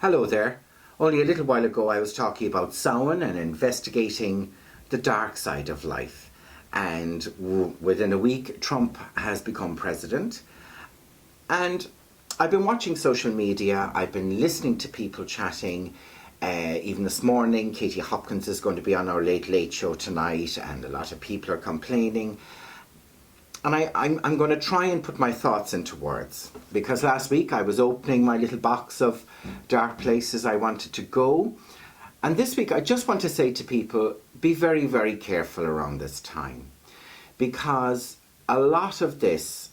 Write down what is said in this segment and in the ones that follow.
Hello there. Only a little while ago I was talking about Samhain and investigating the dark side of life. And within a week, Trump has become president. And I've been watching social media, I've been listening to people chatting. Even this morning, Katie Hopkins is going to be on our Late Late Show tonight, and a lot of people are complaining. And I'm going to try and put my thoughts into words, because last week I was opening my little box of dark places I wanted to go. And this week I just want to say to people, be very, very careful around this time, because a lot of this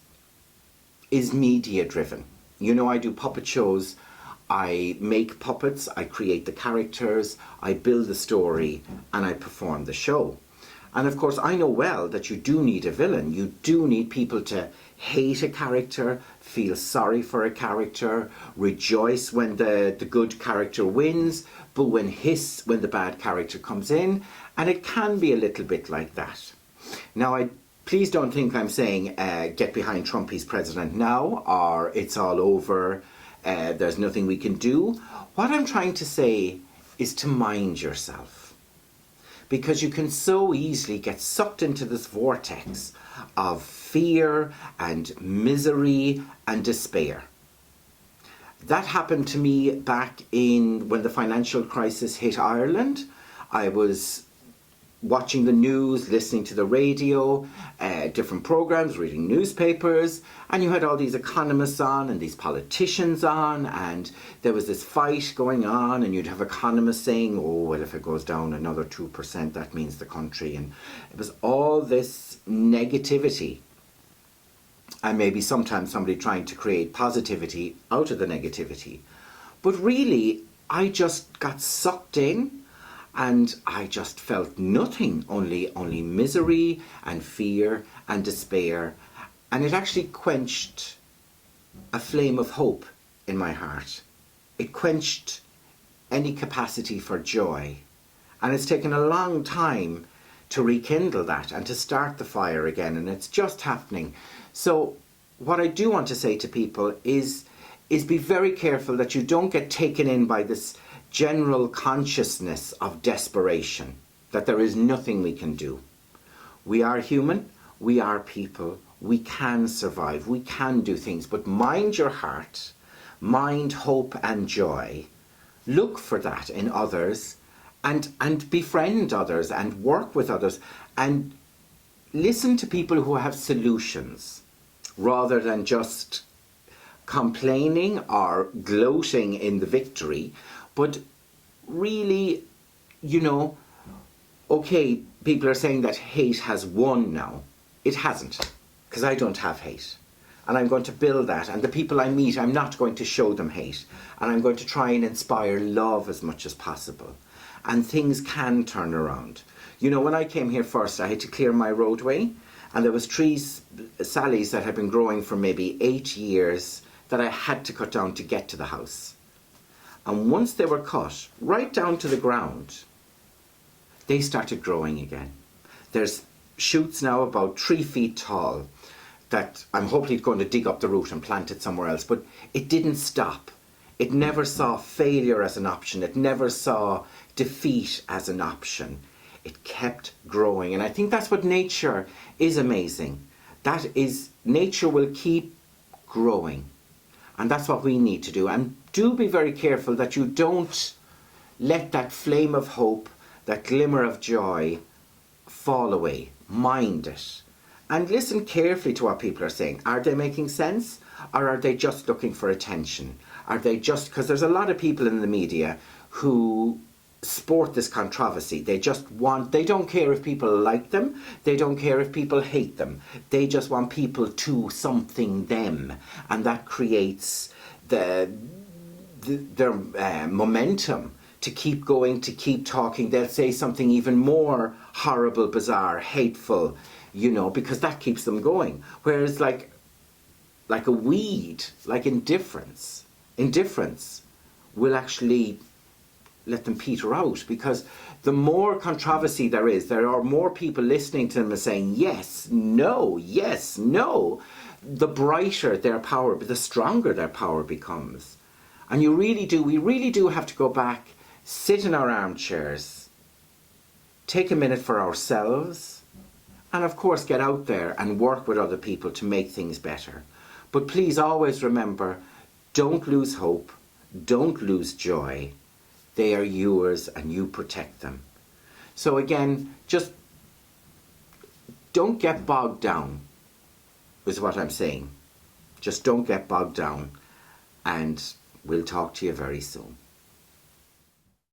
is media driven. You know, I do puppet shows, I make puppets, I create the characters, I build the story, and I perform the show. And of course, I know well that you do need a villain. You do need people to hate a character, feel sorry for a character, rejoice when the good character wins, but when the bad character comes in. And it can be a little bit like that. Now, please don't think I'm saying get behind Trump, he's president now, or it's all over, there's nothing we can do. What I'm trying to say is to mind yourself. Because you can so easily get sucked into this vortex of fear and misery and despair. That happened to me back when the financial crisis hit Ireland. I was watching the news, listening to the radio, different programs, reading newspapers, and you had all these economists on and these politicians on, and there was this fight going on, and you'd have economists saying, oh, well, if it goes down another 2%, that means the country. And it was all this negativity, and maybe sometimes somebody trying to create positivity out of the negativity. But really, I just got sucked in, and I just felt nothing, only misery and fear and despair. And it actually quenched a flame of hope in my heart. It quenched any capacity for joy. And it's taken a long time to rekindle that and to start the fire again. And it's just happening. So what I do want to say to people is be very careful that you don't get taken in by this general consciousness of desperation, that there is nothing we can do. We are human, we are people, we can survive, we can do things, but mind your heart, mind hope and joy. Look for that in others, and befriend others and work with others, and listen to people who have solutions rather than just complaining or gloating in the victory. But really, you know, okay, people are saying that hate has won now. It hasn't, because I don't have hate. And I'm going to build that. And the people I meet, I'm not going to show them hate. And I'm going to try and inspire love as much as possible. And things can turn around. You know, when I came here first, I had to clear my roadway. And there was trees, sallies, that had been growing for maybe 8 years that I had to cut down to get to the house. And once they were cut right down to the ground, they started growing again. There's shoots now about 3 feet tall that I'm hopefully going to dig up the root and plant it somewhere else. But it didn't stop. It never saw failure as an option. It never saw defeat as an option. It kept growing. And I think that's what nature is amazing. That is, nature will keep growing. And that's what we need to do. And do be very careful that you don't let that flame of hope, that glimmer of joy, fall away. Mind it. And listen carefully to what people are saying. Are they making sense? Or are they just looking for attention? Are they just... Because there's a lot of people in the media who sport this controversy. They don't care if people like them. They don't care if people hate them. They just want people to something them. And that creates their momentum to keep going, to keep talking. They'll say something even more horrible, bizarre, hateful, you know, because that keeps them going. Whereas like a weed, like indifference will actually let them peter out, because the more controversy there is, there are more people listening to them and saying yes, no, the brighter their power, the stronger their power becomes. And we really do have to go back, sit in our armchairs, take a minute for ourselves, and of course get out there and work with other people to make things better. But please always remember, don't lose hope, don't lose joy. They are yours and you protect them. So again, just don't get bogged down, is what I'm saying. Just don't get bogged down, and we'll talk to you very soon.